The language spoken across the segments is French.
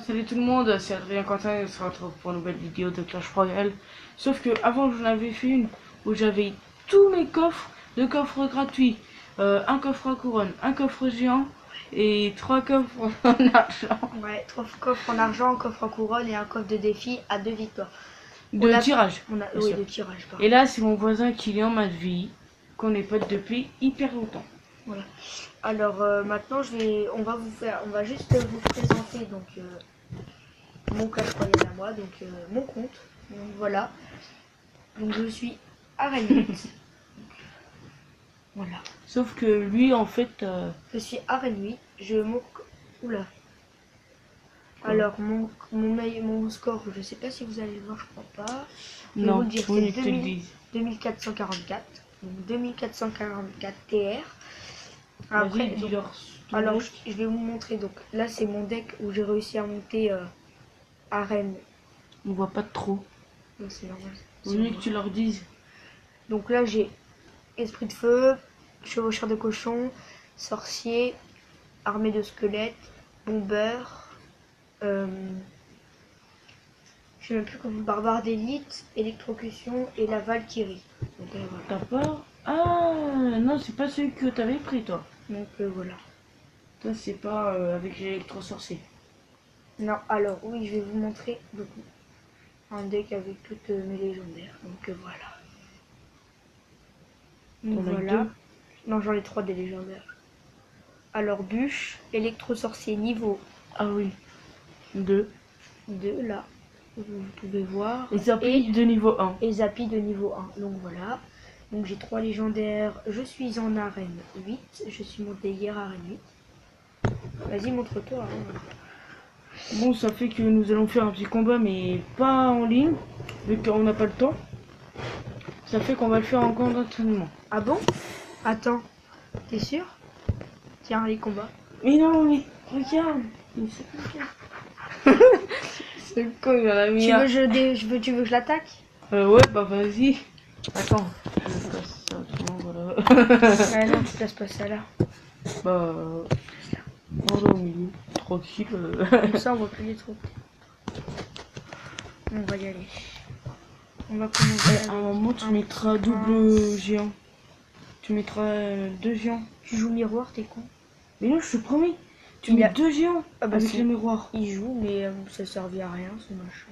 Salut tout le monde, c'est Adrien Quentin et on se retrouve pour une nouvelle vidéo de Clash Royale. Sauf que avant j'en avais fait une où j'avais tous mes coffres, 2 coffres gratuits, un coffre à couronne, un coffre géant et 3 coffres en argent. Ouais, 3 coffres en argent, un coffre en couronne et un coffre de défi à 2 victoires. De tirage. Oui, de tirage. Pardon. Et là c'est mon voisin qui est en ma vie, qu'on est potes depuis hyper longtemps. Voilà. Alors maintenant on va juste vous présenter donc mon Clash Royale à moi, donc mon compte. Donc voilà. Donc je suis Arène 8. Voilà. Sauf que lui en fait... Je suis Arène 8. Oula. Alors mon score, je sais pas si vous allez le voir, je crois pas. Je vais Non, vous le dire, oui, c'est te le dis. 2444. Donc 2444 TR. Après, Vas-y, dis-leur. alors je vais vous montrer. Donc là c'est mon deck où j'ai réussi à monter Arène. On voit pas trop. Donc c'est normal. Vaut mieux que tu leur dises. Donc là j'ai Esprit de feu, Chevaucheur de cochon, Sorcier, Armée de squelettes, Bombeur, je sais même plus comment, Barbare d'élite, Électrocution et la Valkyrie. Donc voilà. T'as peur? Ah non, c'est pas celui que t'avais pris toi. Donc voilà. Toi c'est pas avec l'électro-sorcier. Non, alors oui, je vais vous montrer donc, un deck avec toutes mes légendaires. Donc voilà. Donc T'en as voilà. 2? Non, j'en ai 3 des légendaires. Alors bûche, électro-sorcier niveau Ah oui. 2. 2 là. Vous pouvez voir. Et Zappy de niveau 1. Et Zappy de niveau 1. Donc voilà. Donc j'ai 3 légendaires. Je suis en arène 8. Je suis monté hier arène 8. Vas-y, montre-toi. Hein. Bon, ça fait que nous allons faire un petit combat, mais pas en ligne, vu qu'on n'a pas le temps. Ça fait qu'on va le faire en camp d'entraînement. Ah bon? Attends. T'es sûr? Tiens, les combats. Mais non, mais regarde. C'est con, il y en a mis un. Tu veux que je l'attaque? Ouais, bah vas-y. Attends, je passe ça autrement, voilà. Ah non, tu places pas ça là. Bah, voilà au milieu. Tranquille. Comme ça, on voit plus les troupes. On va y aller. On va commencer. À un moment, tu mettras double géant. Tu mettras 2 géants. Tu joues miroir, t'es con. Mais non, je te promets. Tu mets 2 géants avec le miroir. Il joue, mais ça servit à rien, ce machin.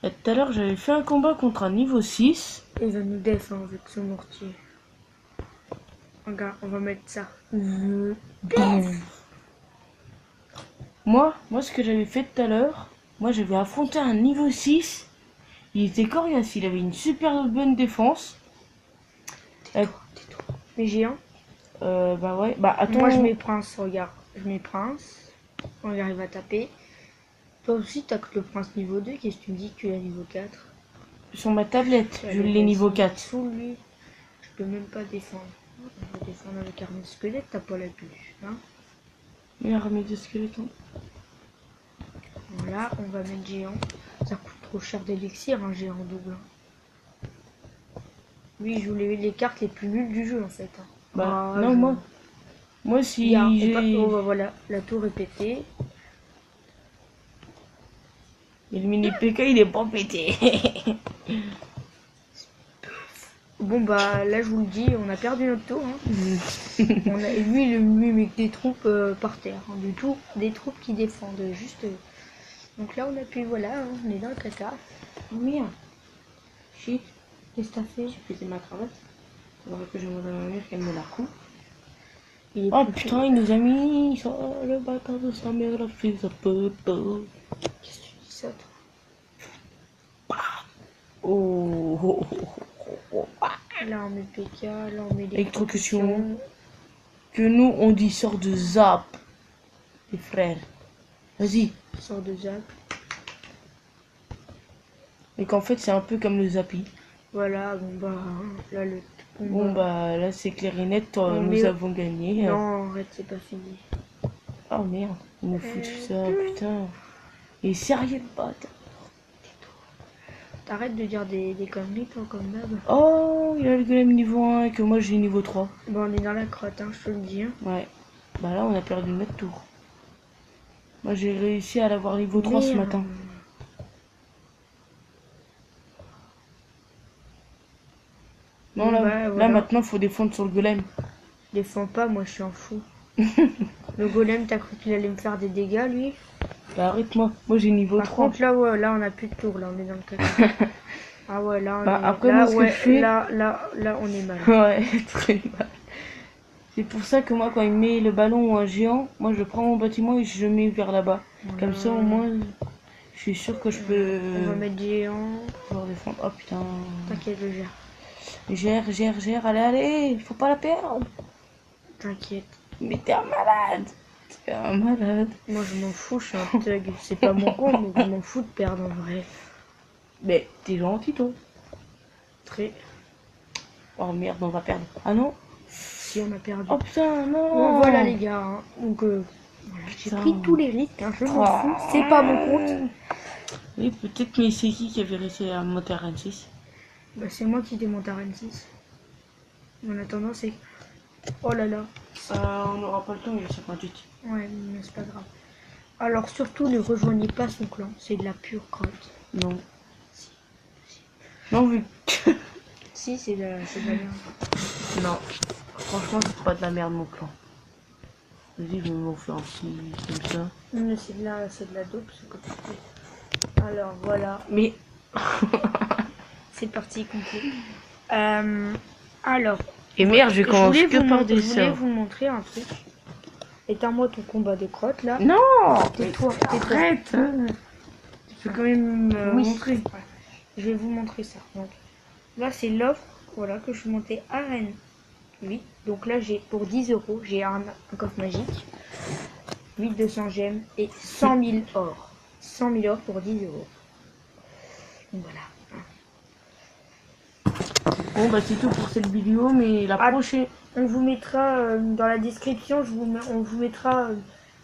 Et tout à l'heure, j'avais fait un combat contre un niveau 6. Il va nous défendre avec son mortier. Regarde, on va mettre ça. Moi, ce que j'avais fait tout à l'heure, moi j'avais affronté un niveau 6. Il était coriace, il avait une super bonne défense. Les géants. Bah ouais, bah attends. Moi je mets prince, regarde. Je mets prince. On y arrive à taper. Toi aussi t'as que le prince niveau 2, qu'est-ce que tu me dis que tu es à niveau 4? Sur ma tablette, je l'ai niveau 4. Sous lui, je peux même pas défendre. On va défendre avec armée de squelette, t'as pas la bûche. Hein, Mais armée de squelettes. voilà, on va mettre géant. Ça coûte trop cher d'élixir, un géant double. Lui, il joue les cartes les plus nulles du jeu en fait. Hein. Bah non, moi si j'ai... Oh bah voilà, la tour est pétée. Et le mini PK il est pas pété. Bon bah là je vous le dis, on a perdu notre tour. Hein. Lui il met des troupes par terre, hein, du tout, des troupes qui défendent juste. Donc là on a pu, voilà, hein, on est dans le caca. Oh merde. Shit, qu'est-ce que t'as fait? J'ai pété ma cravate. Faudrait que je demande à ma mère qu'elle me la coupe. Oh putain, il nous a mis sur le bâtard de sa mère, la fille de popo. Qu'est-ce que tu dis ça toi? Oh. Là on met PK, là on met électrocution. Que nous on dit sort de zap. Les frères. Vas-y. Sort de zap. Et qu'en fait c'est un peu comme le zappy. Voilà, bon bah là le... Bon bah là c'est clair et net, nous avons gagné. Non, arrête, c'est pas fini. Oh merde, ils nous foutent ça, putain. Et sérieux le bâtard. T'arrêtes de dire des conneries, toi, comme d'hab. Oh, il a le golem niveau 1 et que moi j'ai niveau 3. Bon, on est dans la crotte, hein, je te le dis. Hein. Ouais. Bah là, on a perdu notre tour. Moi, j'ai réussi à l'avoir niveau 3 ce Merde. matin. Non, là, Bah, là voilà. maintenant, faut défendre sur le golem. Défends pas, moi je suis un fou. Le golem, t'as cru qu'il allait me faire des dégâts, lui? Bah, arrête-moi. Moi, j'ai niveau Par 3. contre, là, ouais, là, on a plus de tour, là, on est dans le caca. Ah ouais, là, on Bah, est... après, là, moi, ce que ouais, je fais- là, on est mal. Ouais, très mal. C'est pour ça que moi, quand il met le ballon ou un géant, moi, je prends mon bâtiment et je le mets vers là-bas. Voilà. Comme ça, au moins, je suis sûr que je peux On va mettre géant. pouvoir défendre. Oh putain. T'inquiète, je gère. Gère. Allez, faut pas la perdre. T'inquiète. Mais t'es un malade. T'es un malade. Moi, je m'en fous, je suis un thug. C'est pas mon compte, mais je m'en fous de perdre, en vrai. Mais t'es gentil, toi. Très... Oh merde, on va perdre. Ah non? Si, on a perdu. Oh putain, non. Bon, voilà, les gars. Hein. Donc, voilà, j'ai Putain. pris tous les risques, hein, je m'en fous. C'est pas mon compte. Oui, peut-être, mais c'est qui avait réussi à monter à Rennes 6? Bah, c'est moi qui démonte à Rennes 6. En attendant, c'est... Oh là là. On n'aura pas le temps, il est 58. Ouais, mais c'est pas grave. Alors, surtout, ne rejoignez pas son clan. C'est de la pure crotte. Non. Non, vu que... Si, c'est de la merde. Non. Franchement, c'est pas de la merde, mon clan. Vas-y, je vais m'en faire un petit comme ça. Mais c'est de la dope, ce que tu fais. Alors, voilà. Mais... C'est parti, complet. Alors... Et merde, je commence voulais que vous par mon- des Je voulais sorts. vous montrer un truc. Éteins-moi ton combat de crotte, là. Non. Tais-toi, tais-toi. Arrête. Je peux quand même Oui. montrer. Ouais. Je vais vous montrer ça. Donc, là, c'est l'offre voilà, que je suis montée à Rennes. Oui. Donc là, j'ai pour 10 euros, j'ai un coffre magique, 1200 gemmes et 100 000 or. 100 000 or pour 10 euros. Donc voilà. Bon, bah c'est tout pour cette vidéo, mais la Ah. prochaine... On vous mettra dans la description, on vous mettra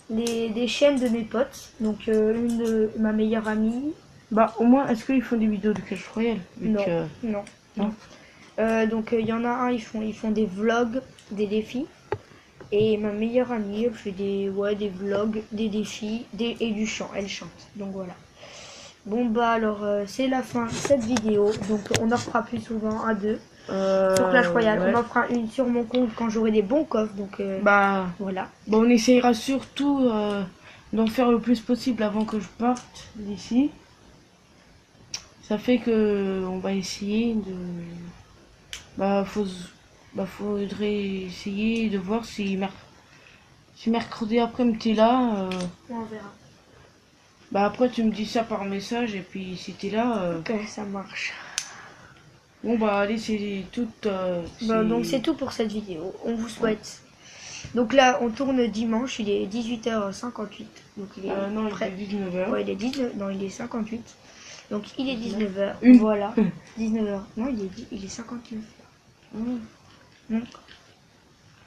des chaînes de mes potes. Donc une de ma meilleure amie. Bah, au moins, est-ce qu'ils font des vidéos de Clash Royale? Vu Non. que- Non. Non. Donc il y en a un, ils font des vlogs, des défis. Et ma meilleure amie, elle fait des vlogs, des défis et du chant. Elle chante. Donc voilà. Bon bah alors c'est la fin de cette vidéo. Donc on en refera plus souvent à deux. Sur Clash Royale. ouais. On en fera une sur mon compte quand j'aurai des bons coffres. Donc Bah, voilà. bon, on essayera surtout d'en faire le plus possible avant que je parte d'ici. Ça fait que on va essayer de... faudrait essayer de voir si, si mercredi après-midi t'es là. On verra. Bah après tu me dis ça par message et puis si t'es là... Ok, ça marche. Bon bah allez, c'est tout... Bah, donc c'est tout pour cette vidéo. On vous souhaite. Donc là, on tourne dimanche. Il est 18h58. Donc il est non, prêt. il est 19h. Ouais, il est 19. Non, il est 58. Donc il est 19h. Une. Voilà. 19h. Non, il est 59.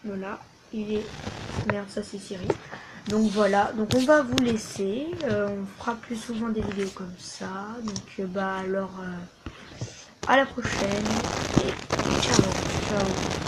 Voilà. Il est... Merde, ça c'est Siri. Donc voilà. Donc on va vous laisser. On fera plus souvent des vidéos comme ça. Donc bah alors... à la prochaine. Et ciao. Ciao.